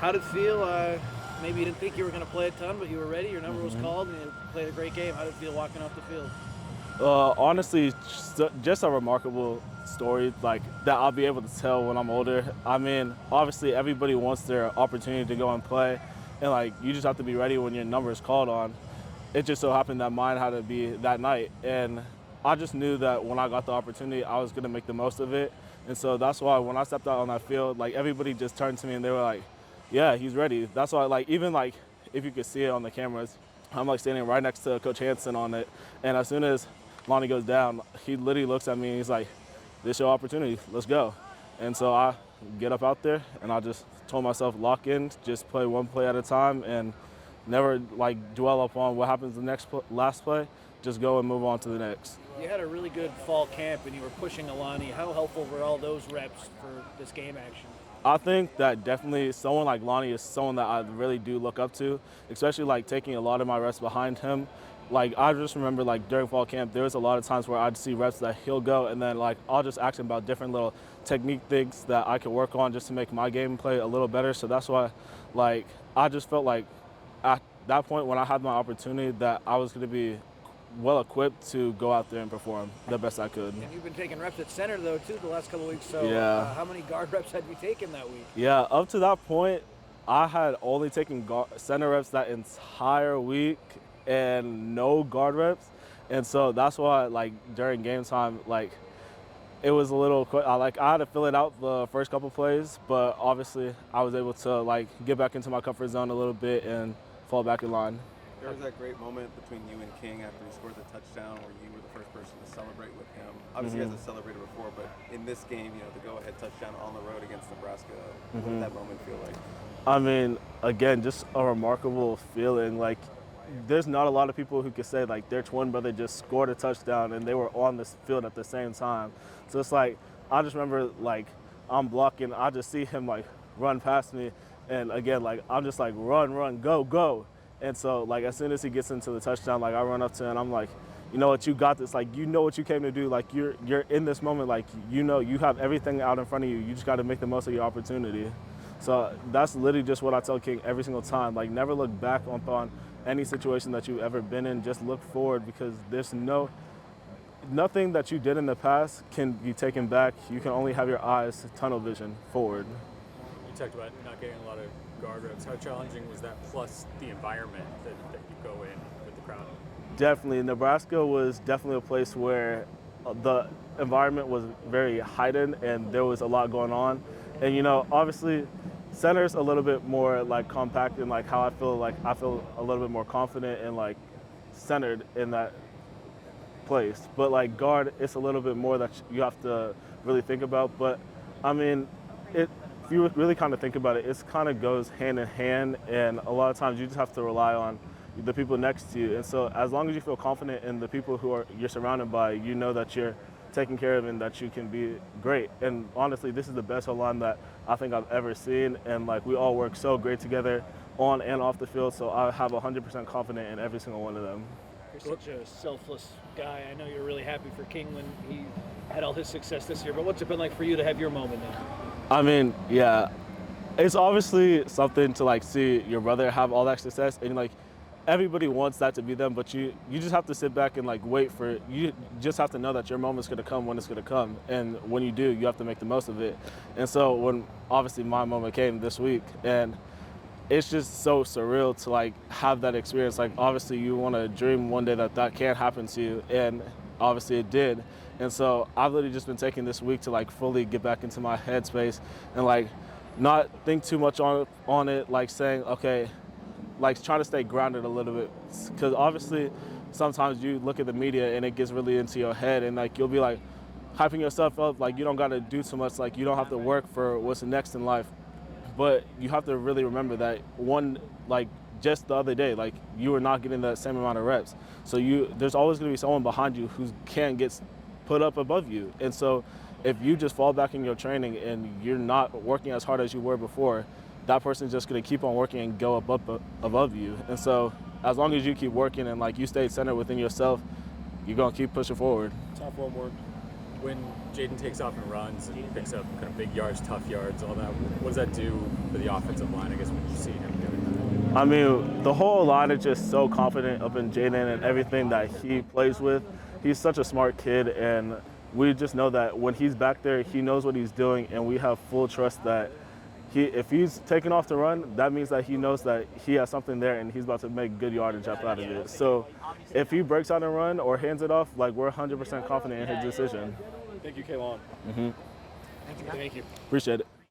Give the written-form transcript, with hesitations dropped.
How did it feel? Maybe you didn't think you were going to play a ton, but you were ready. Your number was called, and you played a great game. How did it feel walking off the field? Honestly, just a remarkable story like that I'll be able to tell when I'm older. I mean, obviously everybody wants their opportunity to go and play, and like you just have to be ready when your number is called on. It just so happened that mine had to be that night, and I just knew that when I got the opportunity, I was gonna make the most of it. And so that's why when I stepped out on that field, like everybody just turned to me and they were like, "Yeah, he's ready." That's why, like even like if you could see it on the cameras, I'm like standing right next to Coach Hansen on it, and as soon as Lonnie goes down, he literally looks at me and he's like, "This is your opportunity, let's go." And so I get up out there and I just told myself, lock in, just play one play at a time and never like dwell upon what happens the last play, just go and move on to the next. You had a really good fall camp, and you were pushing Alani. How helpful were all those reps for this game action? I think that definitely someone like Lonnie is someone that I really do look up to, especially like taking a lot of my reps behind him. Like I just remember like during fall camp, there was a lot of times where I'd see reps that he'll go and then like I'll just ask him about different little technique things that I could work on just to make my gameplay a little better. So that's why like I just felt like at that point when I had my opportunity that I was going to be well equipped to go out there and perform the best I could. And you've been taking reps at center though too the last couple of weeks. So Yeah. how many guard reps had you taken that week? Yeah, up to that point, I had only taken center reps that entire week and no guard reps. And so that's why like during game time, like it was a little quick. I had to fill it out the first couple plays, but obviously I was able to like get back into my comfort zone a little bit and fall back in line. There was that great moment between you and King after he scored the touchdown where you were the first person to celebrate with him. Obviously, you guys have celebrated before, but in this game, you know, the go-ahead touchdown on the road against Nebraska, what did that moment feel like? I mean, again, just a remarkable feeling. Like, there's not a lot of people who could say, like, their twin brother just scored a touchdown and they were on this field at the same time. So it's like, I just remember, like, I'm blocking, I just see him, like, run past me. And again, like, I'm just like, run, go, go. And so, like, as soon as he gets into the touchdown, like, I run up to him and I'm like, you know what, you got this. Like, you know what you came to do. Like, you're in this moment. Like, you know, you have everything out in front of you. You just got to make the most of your opportunity. So that's literally just what I tell King every single time. Like, never look back on any situation that you've ever been in. Just look forward because there's nothing that you did in the past can be taken back. You can only have your eyes tunnel vision forward. You talked about not getting a lot of guard reps. How challenging was that, plus the environment that you go in with the crowd? Definitely. Nebraska was definitely a place where the environment was very heightened and there was a lot going on. And, you know, obviously, center's a little bit more, like, compact and, like, how I feel a little bit more confident and, like, centered in that place. But, like, guard, it's a little bit more that you have to really think about. But, I mean, if you really kind of think about it, it kind of goes hand in hand, and a lot of times you just have to rely on the people next to you. And so as long as you feel confident in the people you're surrounded by, you know that you're taken care of and that you can be great. And honestly, this is the best O-line that I think I've ever seen. And like we all work so great together on and off the field. So I have 100% confidence in every single one of them. You're such a selfless guy. I know you're really happy for King when he had all his success this year, but what's it been like for you to have your moment now? I mean, yeah, it's obviously something to like see your brother have all that success, and like everybody wants that to be them, but you just have to sit back and like wait for it. You just have to know that your moment's gonna come when it's gonna come, and when you do, you have to make the most of it. And so when obviously my moment came this week, and it's just so surreal to like have that experience. Like obviously you want to dream one day that can't happen to you, and obviously it did. And so I've literally just been taking this week to like fully get back into my headspace and like not think too much on it, like saying, okay, like trying to stay grounded a little bit. Because obviously sometimes you look at the media and it gets really into your head, and like you'll be like hyping yourself up, like you don't got to do too much, like you don't have to work for what's next in life. But you have to really remember that like just the other day, like you were not getting the same amount of reps. So there's always going to be someone behind you who can get put up above you. And so if you just fall back in your training and you're not working as hard as you were before, that person's just going to keep on working and go above you. And so as long as you keep working and like you stay centered within yourself, you're going to keep pushing forward. Top one word. When Jaden takes off and runs and picks up kind of big yards, tough yards, all that, what does that do for the offensive line, I guess, when you see him doing that? I mean, the whole line is just so confident up in Jaden and everything that he plays with. He's such a smart kid, and we just know that when he's back there, he knows what he's doing, and we have full trust that if he's taking off to run, that means that he knows that he has something there and he's about to make good yardage out of it. So if he breaks out and run or hands it off, like, we're 100% confident in his decision. Thank you, Kaylon. Mm-hmm. Thank you. Appreciate it.